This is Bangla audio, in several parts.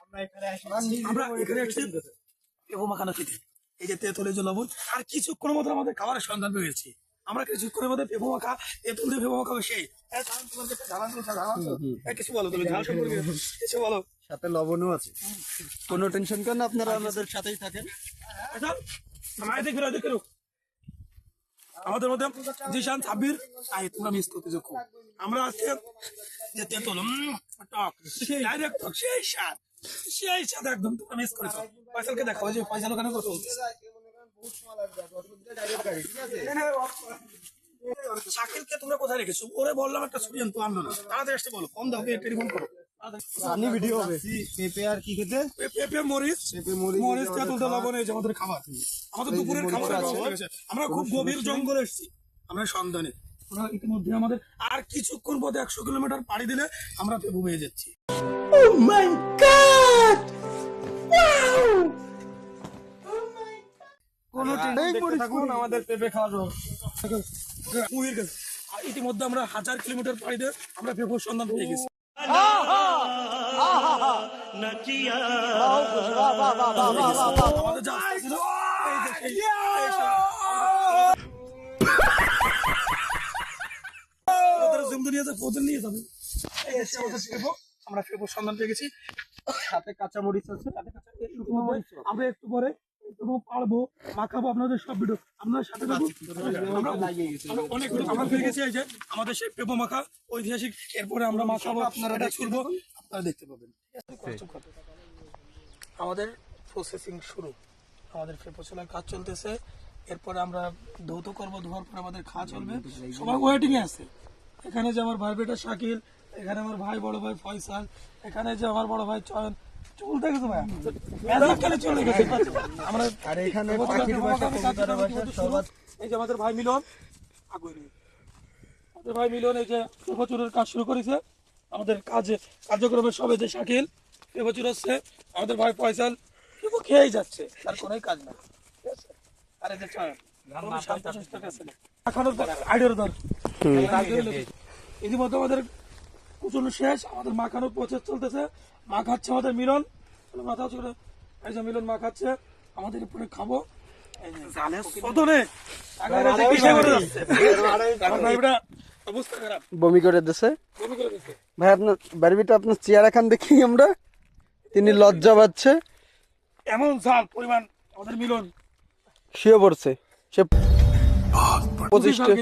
আমরা এখানে আসছি পেঁপো মাখানো খেতে। এই যে তেঁতুল, এই যে লবণ, আর কিছুক্ষণের মধ্যে আমাদের খাবারের সন্ধান পেয়ে গেছি। আমরা কিছুক্ষণের মধ্যে পেঁপো মাখা, তেঁতুল দিয়ে পেঁপো মাখা সেই কিছু বলো, তুমি ঝাল সম্পর্কে কিছু বলো। সাথে লবণও আছে, কোনো টেনশন করেন না, আপনারা আমাদের সাথেই থাকেন। আমাদের মধ্যে জিশান, সাব্বির, তোমরা মিস করতেছো খুব। আমরা আজকে যে তেঁতুল টক, ডাইরেক্ট টক, সেই স্বাদ, সেই স্বাদ একদম তোমরা মিস করেছো। ফয়সালকে দেখো, ওই যে ফয়সাল ওখানে কত শাকিলকে তোমরা কোথায় রেখেছো? ওরে বললাম একটা ছবি আনতো, আনলো না। তাড়াতাড়ি আসতে বলো, ফোন দাও, টেলিফোন করো। জানি ভিডিও হবে। পেঁপে আর কি খেতে? পেঁপে মরিচ, মরিচ তেঁতুল লবণ, এই যে আমাদের খাবার, আমাদের দুপুরের খাবার। আমরা খুব গভীর জঙ্গলে এসেছি, আমরা সন্ধানে। ইতিমধ্যে আমাদের আর কিছুক্ষণ পথে 100 কিলোমিটার পাড়ি দিলে আমরা পেঁপু পেয়ে যাচ্ছি। Oh my God! আমাদের পেঁপে খাওয়া। ইতিমধ্যে আমরা 1000 কিলোমিটার পাড়ি দিয়ে আমরা পেঁপুর সন্ধান পেয়ে গেছি। আমাদের যা ছিল আমরা পেঁপুর সন্ধান পেয়ে গেছি। সাথে কাঁচা মরিচ আছে, আমরা একটু পরে পারবো মাখাবো আপনাদের সব ভিডিও আপনাদের সাথে থাকুন। আমরা পেয়ে গেছি এই যে আমাদের সেই পেঁপো মাখা ঐতিহাসিক। এরপরে আমরা মাখাবো, আপনারা ছুটবো, আপনারা দেখতে পাবেন। আমাদের প্রসেসিং শুরু, আমাদের পেঁপো ছোলার কাজ চলতেছে। এরপরে আমরা ধৌত করবো, ধোয়ার পর আমাদের খাওয়া চলবে। সবাই ওয়েটিং এ আছে। এখানে যে আমার ভাই বেটা শাকিল, এখানে আমার ভাই বড় ভাই ফয়সাল, এখানে যে আমার বড় ভাই চয়ন। চলতে গেছে ভাই, চলে গেছে। আমরা আর এখানে পাখির বাসা, কবুতরের বাসা সব আছে। এই যে আমাদের ভাই মিলন, আমাদের ভাই মিলন এই যে পেঁপোচুরের কাজ শুরু করেছে। আমাদের কার্যক্রমের সবে যে শাকিল পেঁপোচুর হচ্ছে, আমাদের ভাই ফয়সাল পেঁপো খেয়েই যাচ্ছে, তার কোনোই কাজ না। ঠিক আছে, আর এই যে চয়ন ইতিমধ্যে আমাদের কুচুনো শেষ, আমাদের মাখানোর প্রসেস চলতেছে। মা খাচ্ছে আমাদের মিলন, মাথা চলে এই যে মিলন মা খাচ্ছে, আমাদের উপরে খাবো। বমি করে দিছে ভাই আপনার বাড়িটা, আপনার চেয়ার খান দেখি আমরা, তিনি লজ্জা পাচ্ছে। এমন ঝাল পরিমাণ আমাদের মিলন শুয়ে পড়ছে সে 25টা।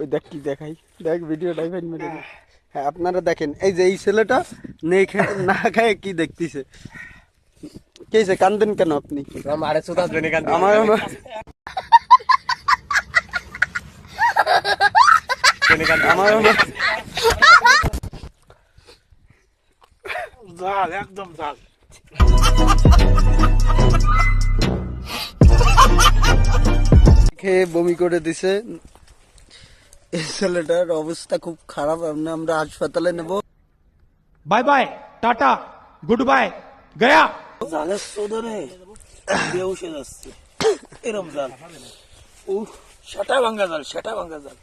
ওই দেখ কি দেখাই, দেখ ভিডিও ডাইভাইন মেরে। হ্যাঁ আপনারা দেখেন, এই যে এই ছেলেটা নেই খেয়ে না খায় কি দেখতেছে। কে কান্দেন কেন আপনি? আমার ঝাল, একদম ঝাল। খেয়ে বমি করে দিছে। এই ছেলেটার অবস্থা খুব খারাপ, আমরা হাসপাতালে নেব। Bye bye, tata, good bye, Gaya. জালের সোদরে বেউসে যাচ্ছে, এরম জাল। সেটা ভাঙ্গা জাল, সেটা ভাঙ্গা জাল।